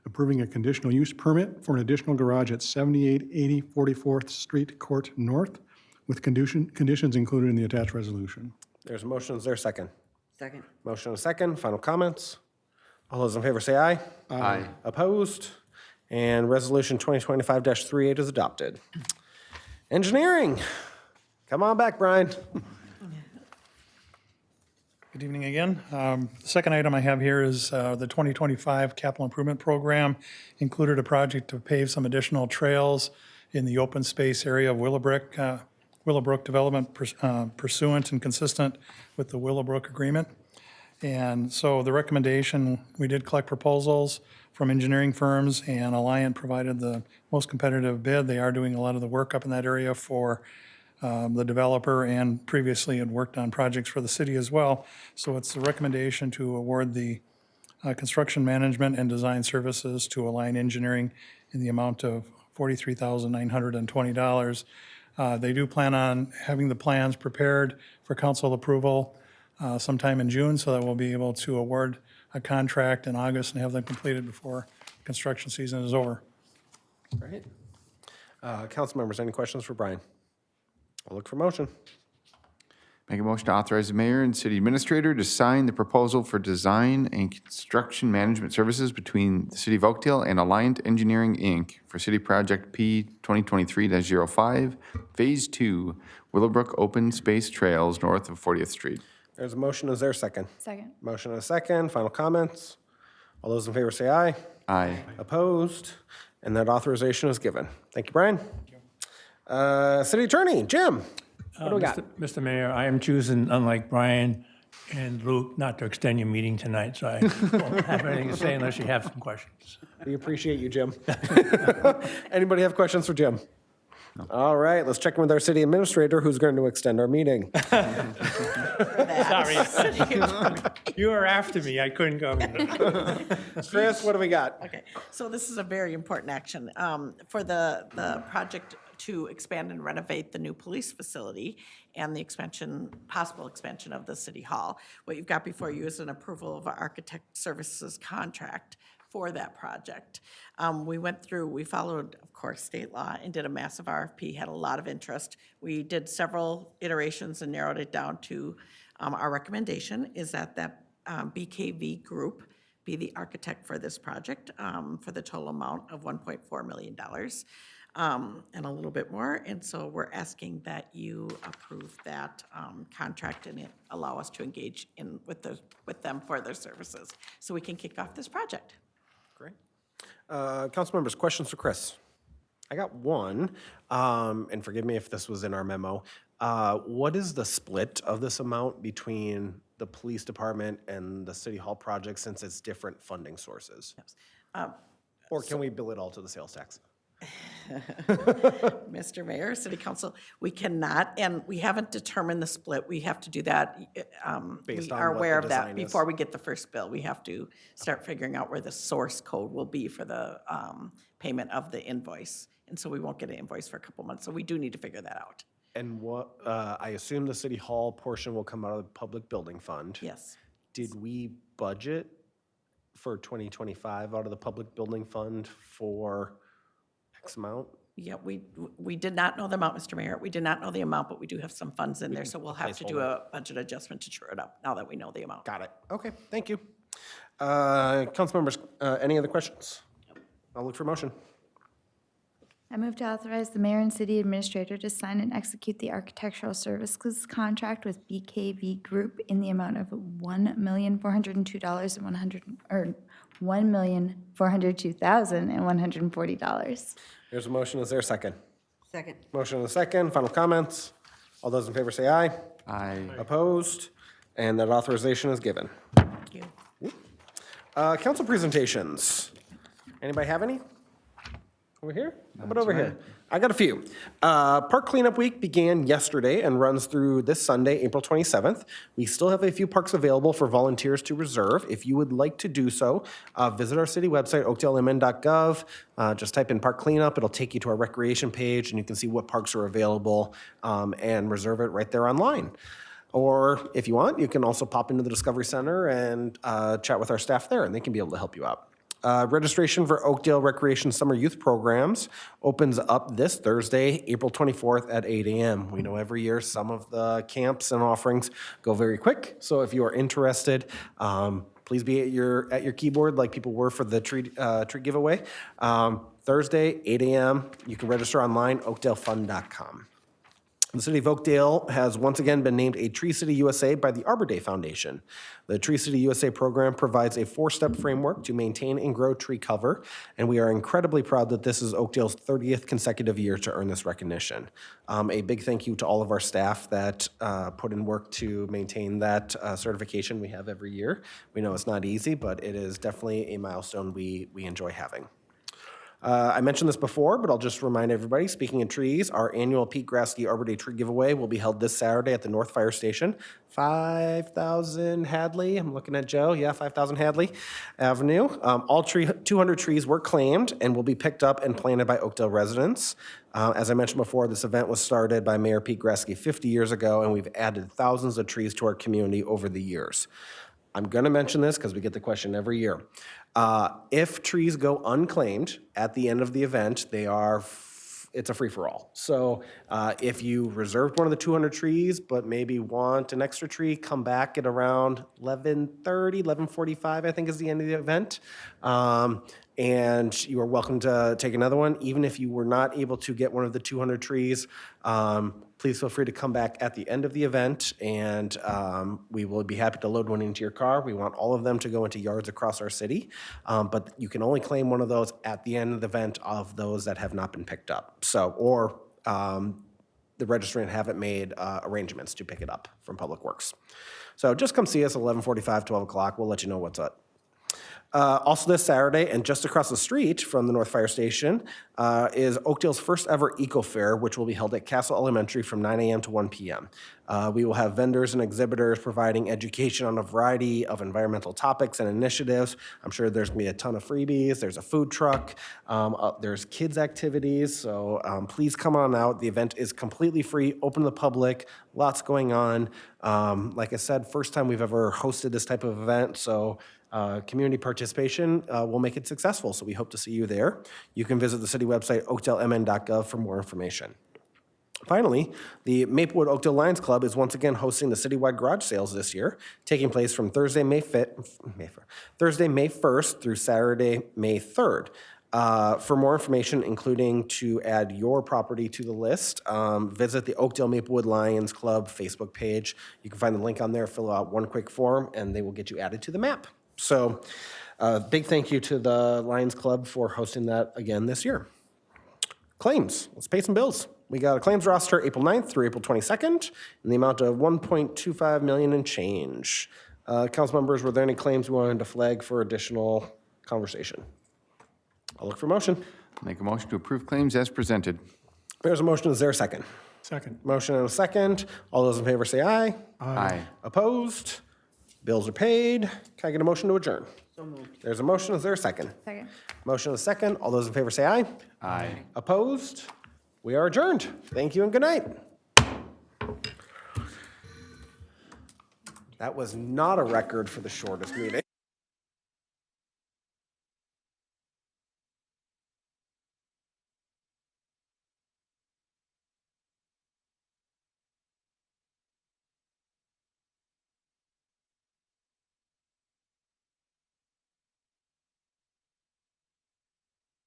Speaker 9: approving a conditional use permit for an additional garage at 7880 44th Street Court North with conditions included in the attached resolution.
Speaker 1: There's a motion. Is there a second?
Speaker 3: Second.
Speaker 1: Motion and a second. Final comments? All those in favor say aye.
Speaker 7: Aye.
Speaker 1: Opposed? And Resolution 2025-38 is adopted. Engineering. Come on back, Brian.
Speaker 10: Good evening again. The second item I have here is the 2025 capital improvement program included a project to pave some additional trails in the open space area of Willowbrooke development pursuant and consistent with the Willowbrooke agreement. And so the recommendation, we did collect proposals from engineering firms, and Alliant provided the most competitive bid. They are doing a lot of the work up in that area for the developer, and previously had worked on projects for the city as well. So it's the recommendation to award the construction management and design services to Alliant Engineering in the amount of $43,920. They do plan on having the plans prepared for council approval sometime in June, so that we'll be able to award a contract in August and have them completed before construction season is over.
Speaker 1: Great. Council members, any questions for Brian? I'll look for motion.
Speaker 7: Make a motion to authorize the mayor and city administrator to sign the proposal for design and construction management services between the city of Oakdale and Alliant Engineering, Inc. for City Project P 2023-05, Phase 2, Willowbrooke Open Space Trails north of 40th Street.
Speaker 1: There's a motion. Is there a second?
Speaker 4: Second.
Speaker 1: Motion and a second. Final comments? All those in favor say aye.
Speaker 7: Aye.
Speaker 1: Opposed? And that authorization is given. Thank you, Brian. City Attorney, Jim, what do we got?
Speaker 12: Mr. Mayor, I am choosing, unlike Brian and Luke, not to extend your meeting tonight, so I won't have anything to say unless you have some questions.
Speaker 1: We appreciate you, Jim. Anybody have questions for Jim? No. All right, let's check in with our city administrator, who's going to extend our meeting.
Speaker 12: Sorry. You were after me, I couldn't go.
Speaker 1: Chris, what do we got?
Speaker 3: Okay, so this is a very important action for the project to expand and renovate the new police facility and the possible expansion of the city hall. What you've got before you is an approval of an architect services contract for that project. We followed, of course, state law and did a massive RFP, had a lot of interest. We did several iterations and narrowed it down to our recommendation is that BKV Group be the architect for this project for the total amount of $1.4 million. And a little bit more, and so we're asking that you approve that contract and allow us to engage with them for their services, so we can kick off this project.
Speaker 1: Great. Council members, questions for Chris? I got one, and forgive me if this was in our memo. What is the split of this amount between the police department and the city hall project, since it's different funding sources?
Speaker 3: Yes.
Speaker 1: Or can we bill it all to the sales tax?
Speaker 3: Mr. Mayor, City Council, we cannot, and we haven't determined the split. We have to do that.
Speaker 1: Based
Speaker 3: We
Speaker 1: on
Speaker 3: are
Speaker 1: what
Speaker 3: aware
Speaker 1: the
Speaker 3: of that
Speaker 1: design is.
Speaker 3: before we get the first bill. We have to start figuring out where the source code will be for the payment of the invoice. And so we won't get an invoice for a couple months, so we do need to figure that out.
Speaker 1: And what, I assume the city hall portion will come out of the public building fund.
Speaker 3: Yes.
Speaker 1: Did we budget for 2025 out of the public building fund for X amount?
Speaker 3: Yeah, we did not know the amount, Mr. Mayor. We did not know the amount, but we do have some funds in there, so we'll have to do a budget adjustment to true it up now that we know the amount.
Speaker 1: Got it. Okay, thank you. Council members, any other questions? I'll look for motion.
Speaker 4: I move to authorize the mayor and city administrator to sign and execute the architectural services contract with BKV Group in the amount of $1,402,140.
Speaker 1: There's a motion. Is there a second?
Speaker 8: Second.
Speaker 1: Motion and a second. Final comments. All those in favor say aye.
Speaker 7: Aye.
Speaker 1: Opposed? And that authorization is given.
Speaker 3: Thank you.
Speaker 1: Council presentations. Anybody have any? Over here? How about over here? I got a few. Park Cleanup Week began yesterday and runs through this Sunday, April 27th. We still have a few parks available for volunteers to reserve. If you would like to do so, visit our city website, oakdalemn.gov. Just type in Park Cleanup. It'll take you to our recreation page, and you can see what parks are available and reserve it right there online. Or if you want, you can also pop into the Discovery Center and chat with our staff there, and they can be able to help you out. Registration for Oakdale Recreation Summer Youth Programs opens up this Thursday, April 24th at 8 a.m. We know every year some of the camps and offerings go very quick, so if you are interested, please be at your keyboard like people were for the tree giveaway. Thursday, 8 a.m. You can register online, oakdalefund.com. The City of Oakdale has once again been named a Tree City USA by the Arbor Day Foundation. The Tree City USA program provides a 4-step framework to maintain and grow tree cover, and we are incredibly proud that this is Oakdale's 30th consecutive year to earn this recognition. A big thank you to all of our staff that put in work to maintain that certification we have every year. We know it's not easy, but it is definitely a milestone we enjoy having. I mentioned this before, but I'll just remind everybody, speaking of trees, our annual Pete Graske Arbor Day tree giveaway will be held this Saturday at the North Fire Station, 5,000 Hadley. I'm looking at Joe. Yeah, 5,000 Hadley Avenue. All 200 trees were claimed and will be picked up and planted by Oakdale residents. As I mentioned before, this event was started by Mayor Pete Graske 50 years ago, and we've added thousands of trees to our community over the years. I'm going to mention this because we get the question every year. If trees go unclaimed at the end of the event, it's a free-for-all. So if you reserved one of the 200 trees, but maybe want an extra tree, come back at around 11:30, 11:45, I think is the end of the event. And you are welcome to take another one. Even if you were not able to get one of the 200 trees, please feel free to come back at the end of the event, and we will be happy to load one into your car. We want all of them to go into yards across our city, but you can only claim one of those at the end of the event of those that have not been picked up. So, or the registrant haven't made arrangements to pick it up from Public Works. So just come see us at 11:45, 12 o'clock. We'll let you know what's up. Also this Saturday, and just across the street from the North Fire Station, is Oakdale's first ever Eco Fair, which will be held at Castle Elementary from 9 a.m. to 1 p.m. We will have vendors and exhibitors providing education on a variety of environmental topics and initiatives. I'm sure there's going to be a ton of freebies. There's a food truck. There's kids' activities. So please come on out. The event is completely free, open to the public, lots going on. Like I said, first time we've ever hosted this type of event. So community participation will make it successful, so we hope to see you there. You can visit the city website, oakdalemn.gov, for more information. Finally, the Maplewood Oakdale Lions Club is once again hosting the citywide garage sales this year, taking place from Thursday, May 1st through Saturday, May 3rd. For more information, including to add your property to the list, visit the Oakdale Maplewood Lions Club Facebook page. You can find the link on there, fill out one quick form, and they will get you added to the map. So big thank you to the Lions Club for hosting that again this year. Claims. Let's pay some bills. We got a claims roster April 9th through April 22nd in the amount of $1.25 million and change. Council members, were there any claims we wanted to flag for additional conversation? I'll look for motion.
Speaker 7: Make a motion to approve claims as presented.
Speaker 1: There's a motion. Is there a second?
Speaker 9: Second.
Speaker 1: Motion and a second. All those in favor say aye.
Speaker 7: Aye.
Speaker 1: Opposed? Bills are paid. Can I get a motion to adjourn? So moved. There's a motion. Is there a second?
Speaker 4: Second.
Speaker 1: Motion and a second. All those in favor say aye.
Speaker 7: Aye.
Speaker 1: Opposed? We are adjourned. Thank you and good night. That was not a record for the shortest meeting.